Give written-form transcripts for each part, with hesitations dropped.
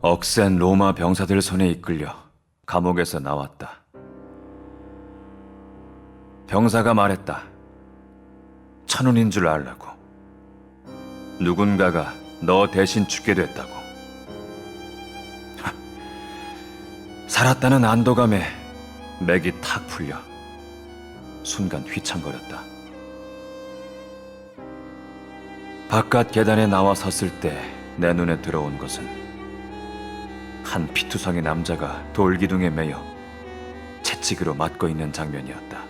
억센 로마 병사들 손에 이끌려 감옥에서 나왔다. 병사가 말했다. 천운인 줄 알라고. 누군가가 너 대신 죽게 됐다고. 살았다는 안도감에 맥이 탁 풀려 순간 휘청거렸다. 바깥 계단에 나와 섰을 때 내 눈에 들어온 것은 한 피투성이 남자가 돌기둥에 매여 채찍으로 맞고 있는 장면이었다.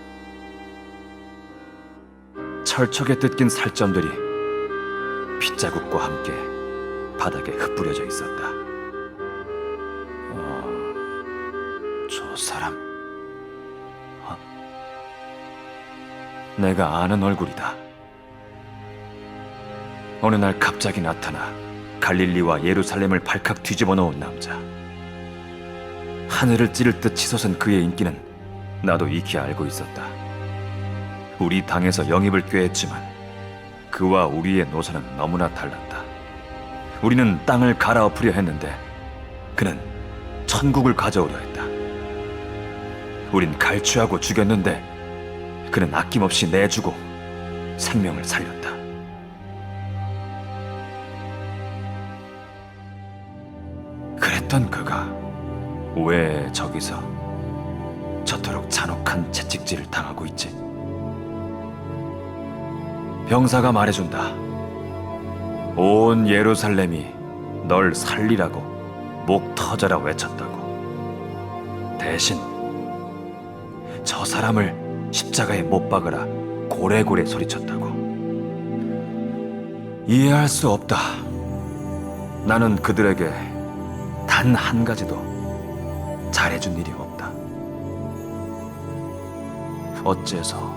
철쭉에 뜯긴 살점들이 핏자국과 함께 바닥에 흩뿌려져 있었다. 저 사람... 내가 아는 얼굴이다. 어느 날 갑자기 나타나 갈릴리와 예루살렘을 발칵 뒤집어 놓은 남자. 하늘을 찌를 듯 치솟은 그의 인기는 나도 익히 알고 있었다. 우리 당에서 영입을 꾀했지만 그와 우리의 노선은 너무나 달랐다. 우리는 땅을 갈아엎으려 했는데 그는 천국을 가져오려 했다. 우린 갈취하고 죽였는데 그는 아낌없이 내주고 생명을 살렸다. 그랬던 그가 왜 저기서 저토록 잔혹한 채찍질을 당하고 있지? 병사가 말해준다. 온 예루살렘이 널 살리라고 목 터져라 외쳤다고. 대신 저 사람을 십자가에 못 박으라 고래고래 소리쳤다고. 이해할 수 없다. 나는 그들에게 단 한 가지도 잘해준 일이 없다. 어째서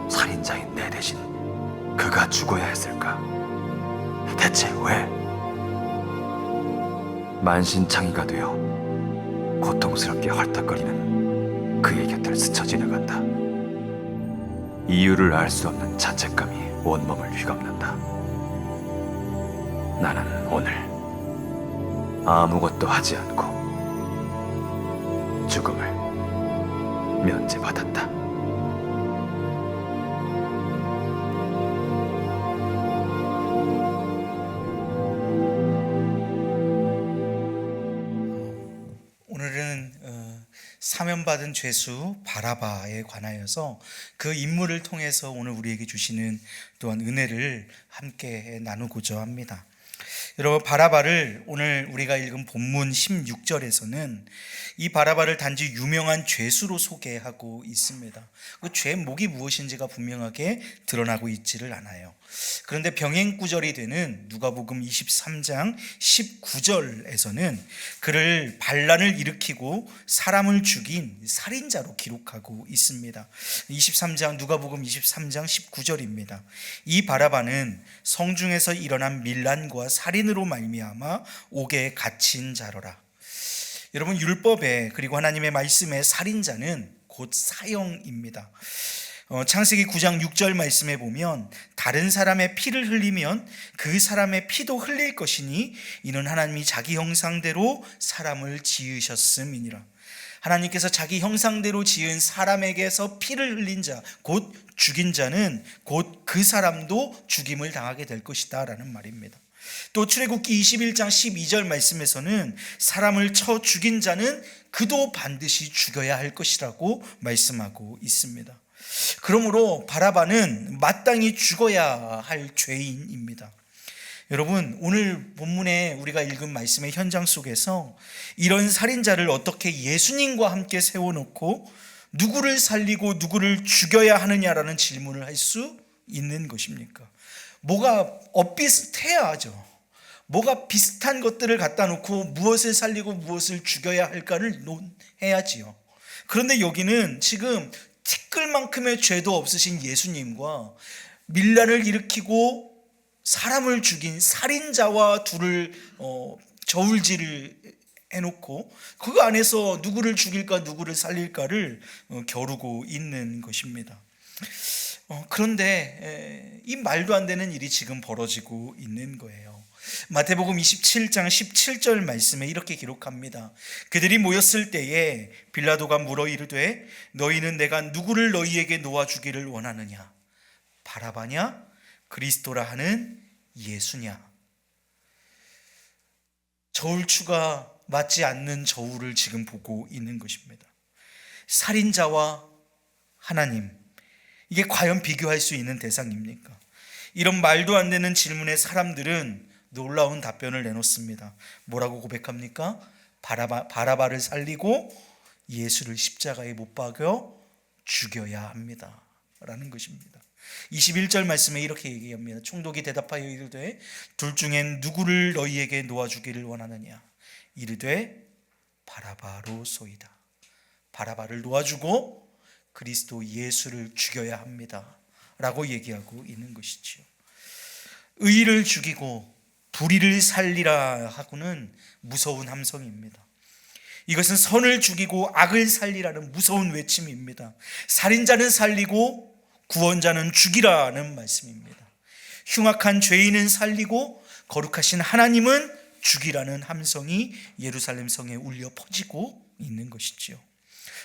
살인자인 내 대신 그가 죽어야 했을까? 대체 왜? 만신창이가 되어 고통스럽게 헐떡거리는 그의 곁을 스쳐 지나간다. 이유를 알 수 없는 자책감이 온몸을 휘감는다. 나는 오늘 아무것도 하지 않고 죽음을 면제받았다. 오늘은 사면받은 죄수 바라바에 관하여서 그 인물을 통해서 오늘 우리에게 주시는 또한 은혜를 함께 나누고자 합니다. 여러분, 바라바를 오늘 우리가 읽은 본문 16절에서는 이 바라바를 단지 유명한 죄수로 소개하고 있습니다. 그 죄목이 무엇인지가 분명하게 드러나고 있지를 않아요. 그런데 병행 구절이 되는 누가복음 23장 19절에서는 그를 반란을 일으키고 사람을 죽인 살인자로 기록하고 있습니다. 누가복음 23장 19절입니다. 이 바라바는 성중에서 일어난 밀란과 살인으로 말미암아 옥에 갇힌 자로라. 여러분, 율법에 그리고 하나님의 말씀에 살인자는 곧 사형입니다. 창세기 9장 6절 말씀에 보면 다른 사람의 피를 흘리면 그 사람의 피도 흘릴 것이니 이는 하나님이 자기 형상대로 사람을 지으셨음이니라. 하나님께서 자기 형상대로 지은 사람에게서 피를 흘린 자, 곧 죽인 자는 곧 그 사람도 죽임을 당하게 될 것이다 라는 말입니다. 또 출애굽기 21장 12절 말씀에서는 사람을 쳐 죽인 자는 그도 반드시 죽여야 할 것이라고 말씀하고 있습니다. 그러므로 바라바는 마땅히 죽어야 할 죄인입니다. 여러분, 오늘 본문에 우리가 읽은 말씀의 현장 속에서 이런 살인자를 어떻게 예수님과 함께 세워놓고 누구를 살리고 누구를 죽여야 하느냐라는 질문을 할 수 있는 것입니까? 뭐가 엇비슷해야 하죠. 뭐가 비슷한 것들을 갖다 놓고 무엇을 살리고 무엇을 죽여야 할까를 논해야지요. 그런데 여기는 지금 티끌만큼의 죄도 없으신 예수님과 밀란을 일으키고 사람을 죽인 살인자와 둘을 저울질을 해놓고 그 안에서 누구를 죽일까 누구를 살릴까를 겨루고 있는 것입니다. 그런데 이 말도 안 되는 일이 지금 벌어지고 있는 거예요. 마태복음 27장 17절 말씀에 이렇게 기록합니다. 그들이 모였을 때에 빌라도가 물어 이르되 너희는 내가 누구를 너희에게 놓아주기를 원하느냐? 바라바냐? 그리스도라 하는 예수냐? 저울추가 맞지 않는 저울을 지금 보고 있는 것입니다. 살인자와 하나님, 이게 과연 비교할 수 있는 대상입니까? 이런 말도 안 되는 질문에 사람들은 놀라운 답변을 내놓습니다. 뭐라고 고백합니까? 바라바를 살리고 예수를 십자가에 못 박여 죽여야 합니다 라는 것입니다. 21절 말씀에 이렇게 얘기합니다. 총독이 대답하여 이르되 둘 중엔 누구를 너희에게 놓아주기를 원하느냐? 이르되 바라바로소이다. 바라바를 놓아주고 그리스도 예수를 죽여야 합니다 라고 얘기하고 있는 것이지요. 의를 죽이고 불의를 살리라 하고는 무서운 함성입니다. 이것은 선을 죽이고 악을 살리라는 무서운 외침입니다. 살인자는 살리고 구원자는 죽이라는 말씀입니다. 흉악한 죄인은 살리고 거룩하신 하나님은 죽이라는 함성이 예루살렘 성에 울려 퍼지고 있는 것이지요.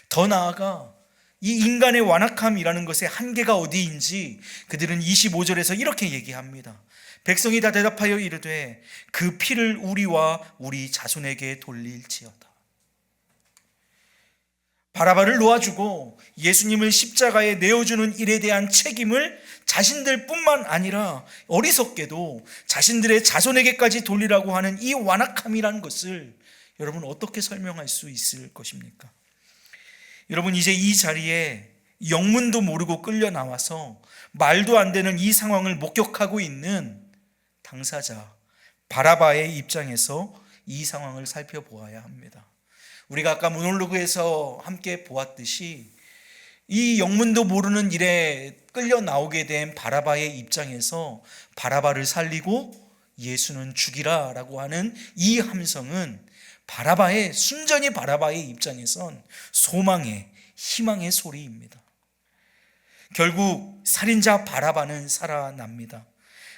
더 나아가 이 인간의 완악함이라는 것의 한계가 어디인지 그들은 25절에서 이렇게 얘기합니다. 백성이 다 대답하여 이르되 그 피를 우리와 우리 자손에게 돌릴지어다. 바라바를 놓아주고 예수님을 십자가에 내어주는 일에 대한 책임을 자신들뿐만 아니라 어리석게도 자신들의 자손에게까지 돌리라고 하는 이 완악함이라는 것을 여러분 어떻게 설명할 수 있을 것입니까? 여러분, 이제 이 자리에 영문도 모르고 끌려 나와서 말도 안 되는 이 상황을 목격하고 있는 당사자 바라바의 입장에서 이 상황을 살펴보아야 합니다. 우리가 아까 모놀로그에서 함께 보았듯이 이 영문도 모르는 일에 끌려 나오게 된 바라바의 입장에서 바라바를 살리고 예수는 죽이라 라고 하는 이 함성은 순전히 바라바의 입장에선 소망의, 희망의 소리입니다. 결국 살인자 바라바는 살아납니다.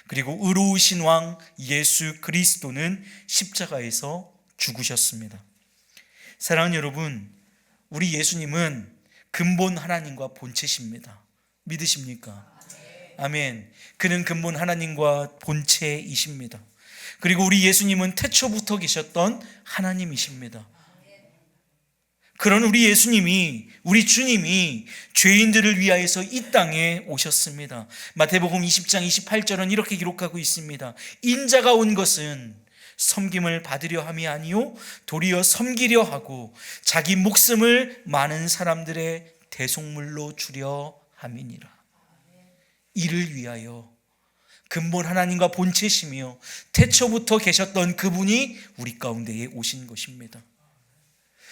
그리고 의로우신 왕 예수 그리스도는 십자가에서 죽으셨습니다. 사랑하는 여러분, 우리 예수님은 근본 하나님과 본체십니다. 믿으십니까? 아멘. 그는 근본 하나님과 본체이십니다. 그리고 우리 예수님은 태초부터 계셨던 하나님이십니다. 그런 우리 예수님이, 우리 주님이 죄인들을 위하여서 이 땅에 오셨습니다. 마태복음 20장 28절은 이렇게 기록하고 있습니다. 인자가 온 것은 섬김을 받으려 함이 아니요 도리어 섬기려 하고 자기 목숨을 많은 사람들의 대속물로 주려 함이니라. 이를 위하여 근본 하나님과 본체시며 태초부터 계셨던 그분이 우리 가운데에 오신 것입니다.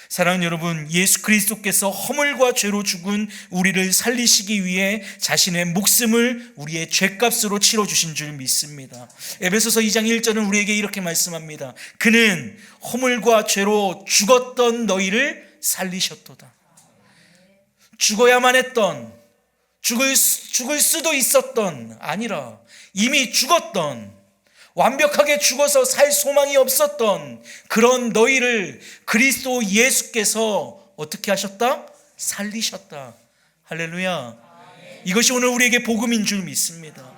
사랑하는 여러분, 예수 그리스도께서 허물과 죄로 죽은 우리를 살리시기 위해 자신의 목숨을 우리의 죄값으로 치러주신 줄 믿습니다. 에베소서 2장 1절은 우리에게 이렇게 말씀합니다. 그는 허물과 죄로 죽었던 너희를 살리셨도다. 죽어야만 했던, 죽을 수도 있었던, 아니라 이미 죽었던, 완벽하게 죽어서 살 소망이 없었던 그런 너희를 그리스도 예수께서 어떻게 하셨다? 살리셨다. 할렐루야. 이것이 오늘 우리에게 복음인 줄 믿습니다.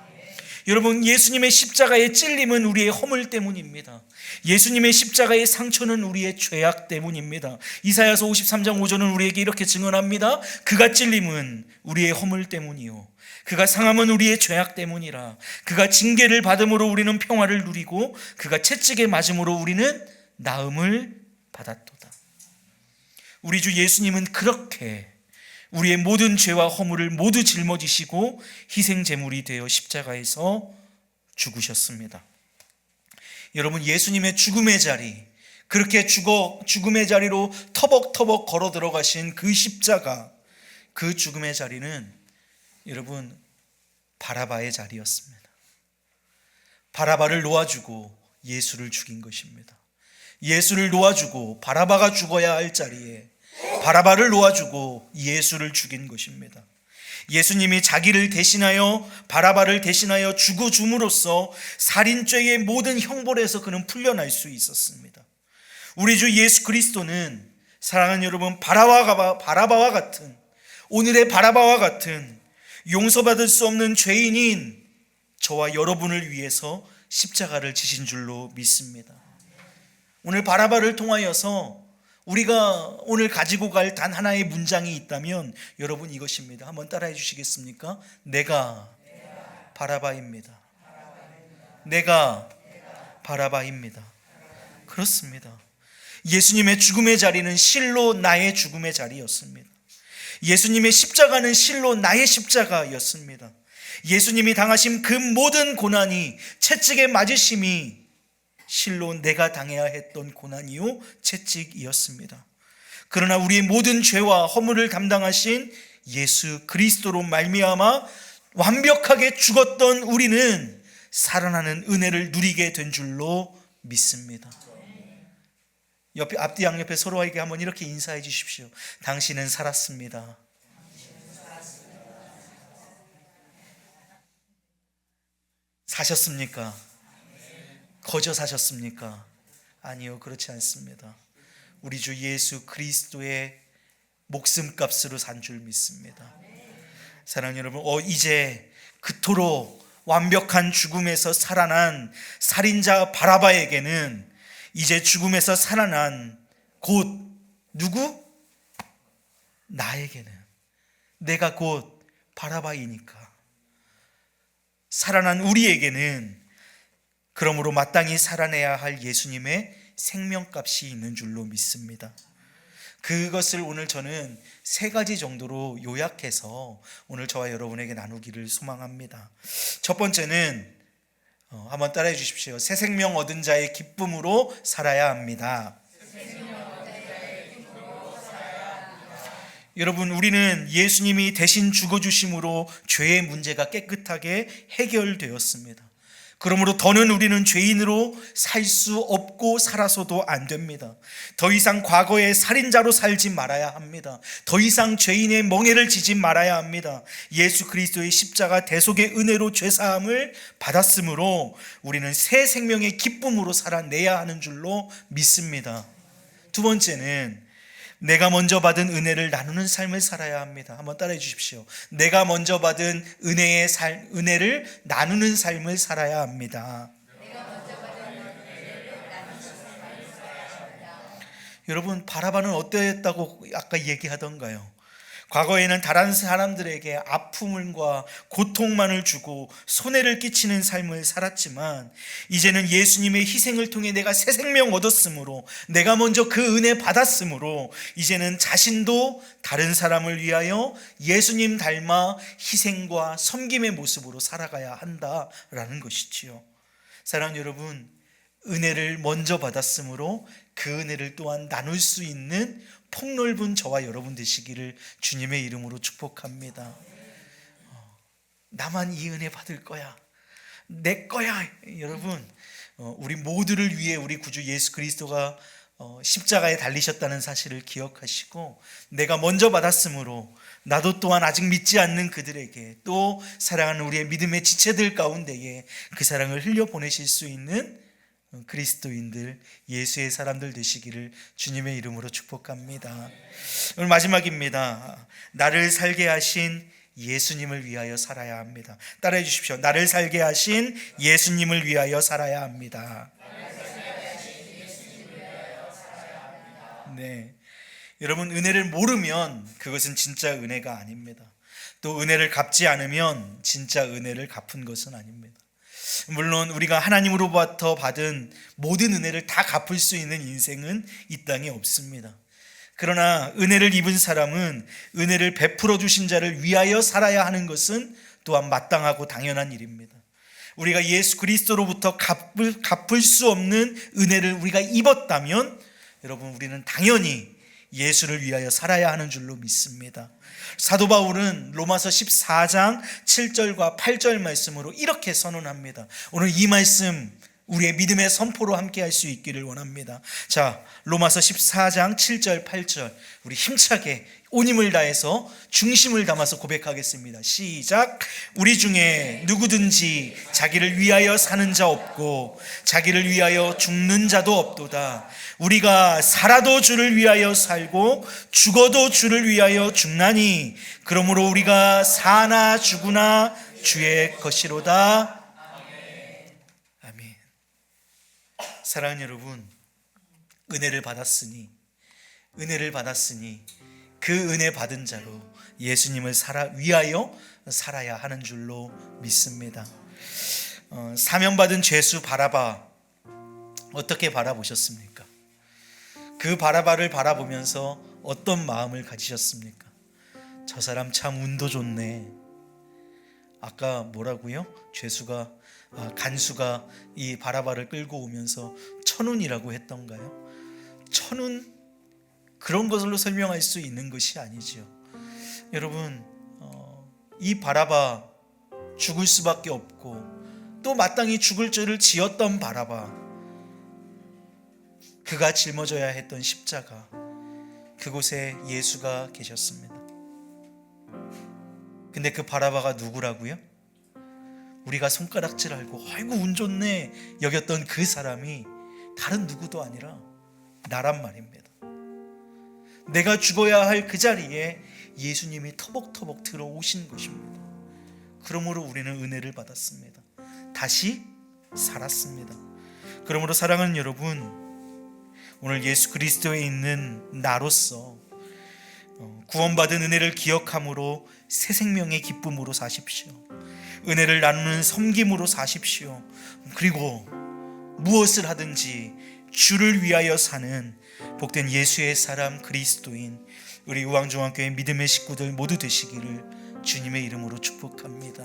여러분, 예수님의 십자가의 찔림은 우리의 허물 때문입니다. 예수님의 십자가의 상처는 우리의 죄악 때문입니다. 이사야서 53장 5절은 우리에게 이렇게 증언합니다. 그가 찔림은 우리의 허물 때문이요 그가 상함은 우리의 죄악 때문이라. 그가 징계를 받음으로 우리는 평화를 누리고 그가 채찍에 맞음으로 우리는 나음을 받았도다. 우리 주 예수님은 그렇게 우리의 모든 죄와 허물을 모두 짊어지시고 희생제물이 되어 십자가에서 죽으셨습니다. 여러분, 예수님의 죽음의 자리, 그렇게 죽음의 자리로 터벅터벅 걸어 들어가신 그 십자가, 그 죽음의 자리는 여러분 바라바의 자리였습니다. 바라바를 놓아주고 예수를 죽인 것입니다. 예수를 놓아주고 바라바가 죽어야 할 자리에 바라바를 놓아주고 예수를 죽인 것입니다. 예수님이 자기를 대신하여 바라바를 대신하여 죽어 줌으로써 살인죄의 모든 형벌에서 그는 풀려날 수 있었습니다. 우리 주 예수 그리스도는 사랑하는 여러분, 바라바와 같은, 오늘의 바라바와 같은 용서받을 수 없는 죄인인 저와 여러분을 위해서 십자가를 지신 줄로 믿습니다. 오늘 바라바를 통하여서 우리가 오늘 가지고 갈 단 하나의 문장이 있다면 여러분 이것입니다. 한번 따라해 주시겠습니까? 내가 바라바입니다. 내가 바라바입니다. 그렇습니다. 예수님의 죽음의 자리는 실로 나의 죽음의 자리였습니다. 예수님의 십자가는 실로 나의 십자가였습니다. 예수님이 당하신 그 모든 고난이, 채찍에 맞으심이 실로 내가 당해야 했던 고난이요 채찍이었습니다. 그러나 우리의 모든 죄와 허물을 담당하신 예수 그리스도로 말미암아 완벽하게 죽었던 우리는 살아나는 은혜를 누리게 된 줄로 믿습니다. 앞뒤 양옆에 서로에게 한번 이렇게 인사해 주십시오. 당신은 살았습니다. 사셨습니까? 거저 사셨습니까? 아니요, 그렇지 않습니다. 우리 주 예수 그리스도의 목숨값으로 산 줄 믿습니다. 사랑하는 여러분, 이제 그토록 완벽한 죽음에서 살아난 살인자 바라바에게는 이제 죽음에서 살아난 곧 누구? 나에게는, 내가 곧 바라바이니까 살아난 우리에게는 그러므로 마땅히 살아내야 할 예수님의 생명값이 있는 줄로 믿습니다. 그것을 오늘 저는 3가지 정도로 요약해서 오늘 저와 여러분에게 나누기를 소망합니다. 첫 번째는 한번 따라해 주십시오. 새 생명 얻은 자의 기쁨으로 살아야 합니다. 여러분, 우리는 예수님이 대신 죽어주심으로 죄의 문제가 깨끗하게 해결되었습니다. 그러므로 더는 우리는 죄인으로 살 수 없고 살아서도 안 됩니다. 더 이상 과거의 살인자로 살지 말아야 합니다. 더 이상 죄인의 멍에를 지지 말아야 합니다. 예수 그리스도의 십자가 대속의 은혜로 죄사함을 받았으므로 우리는 새 생명의 기쁨으로 살아내야 하는 줄로 믿습니다. 두 번째는 내가 먼저 받은 은혜를 나누는 삶을 살아야 합니다. 한번 따라해 주십시오. 내가 먼저 받은 은혜를 나누는 삶을 살아야 합니다. 여러분, 바라바는 어떠했다고 아까 얘기하던가요? 과거에는 다른 사람들에게 아픔과 고통만을 주고 손해를 끼치는 삶을 살았지만 이제는 예수님의 희생을 통해 내가 새 생명 얻었으므로, 내가 먼저 그 은혜 받았으므로 이제는 자신도 다른 사람을 위하여 예수님 닮아 희생과 섬김의 모습으로 살아가야 한다라는 것이지요. 사랑하는 여러분, 은혜를 먼저 받았으므로 그 은혜를 또한 나눌 수 있는 폭넓은 저와 여러분 되시기를 주님의 이름으로 축복합니다. 나만 이 은혜 받을 거야, 내 거야. 여러분, 우리 모두를 위해 우리 구주 예수 그리스도가 십자가에 달리셨다는 사실을 기억하시고, 내가 먼저 받았으므로 나도 또한 아직 믿지 않는 그들에게, 또 사랑하는 우리의 믿음의 지체들 가운데에 그 사랑을 흘려보내실 수 있는 그리스도인들, 예수의 사람들 되시기를 주님의 이름으로 축복합니다. 오늘 마지막입니다. 나를 살게 하신 예수님을 위하여 살아야 합니다. 따라해 주십시오. 나를 살게 하신 예수님을 위하여 살아야 합니다. 네, 여러분, 은혜를 모르면 그것은 진짜 은혜가 아닙니다. 또 은혜를 갚지 않으면 진짜 은혜를 갚은 것은 아닙니다. 물론 우리가 하나님으로부터 받은 모든 은혜를 다 갚을 수 있는 인생은 이 땅에 없습니다. 그러나 은혜를 입은 사람은 은혜를 베풀어 주신 자를 위하여 살아야 하는 것은 또한 마땅하고 당연한 일입니다. 우리가 예수 그리스도로부터 갚을 수 없는 은혜를 우리가 입었다면 여러분, 우리는 당연히 예수를 위하여 살아야 하는 줄로 믿습니다. 사도 바울은 로마서 14장 7절과 8절 말씀으로 이렇게 선언합니다. 오늘 이 말씀 우리의 믿음의 선포로 함께 할 수 있기를 원합니다. 자, 로마서 14장 7절 8절 우리 힘차게 온 힘을 다해서 중심을 담아서 고백하겠습니다. 시작. 우리 중에 누구든지 자기를 위하여 사는 자 없고 자기를 위하여 죽는 자도 없도다. 우리가 살아도 주를 위하여 살고 죽어도 주를 위하여 죽나니 그러므로 우리가 사나 죽으나 주의 것이로다. 아멘. 사랑하는 여러분, 은혜를 받았으니 그 은혜 받은 자로 예수님을 위하여 살아야 하는 줄로 믿습니다. 사면받은 죄수 바라바 어떻게 바라보셨습니까? 그 바라바를 바라보면서 어떤 마음을 가지셨습니까? 저 사람 참 운도 좋네. 아까 뭐라고요? 간수가 이 바라바를 끌고 오면서 천운이라고 했던가요? 천운? 그런 것으로 설명할 수 있는 것이 아니죠. 여러분, 이 바라바 죽을 수밖에 없고 또 마땅히 죽을 죄를 지었던 바라바, 그가 짊어져야 했던 십자가, 그곳에 예수가 계셨습니다. 근데 그 바라바가 누구라고요? 우리가 손가락질 알고 아이고 운 좋네 여겼던 그 사람이 다른 누구도 아니라 나란 말입니다. 내가 죽어야 할 그 자리에 예수님이 터벅터벅 들어오신 것입니다. 그러므로 우리는 은혜를 받았습니다. 다시 살았습니다. 그러므로 사랑하는 여러분, 오늘 예수 그리스도에 있는 나로서 구원받은 은혜를 기억함으로 새 생명의 기쁨으로 사십시오. 은혜를 나누는 섬김으로 사십시오. 그리고 무엇을 하든지 주를 위하여 사는 복된 예수의 사람 그리스도인 우리 우왕중앙교회 믿음의 식구들 모두 되시기를 주님의 이름으로 축복합니다.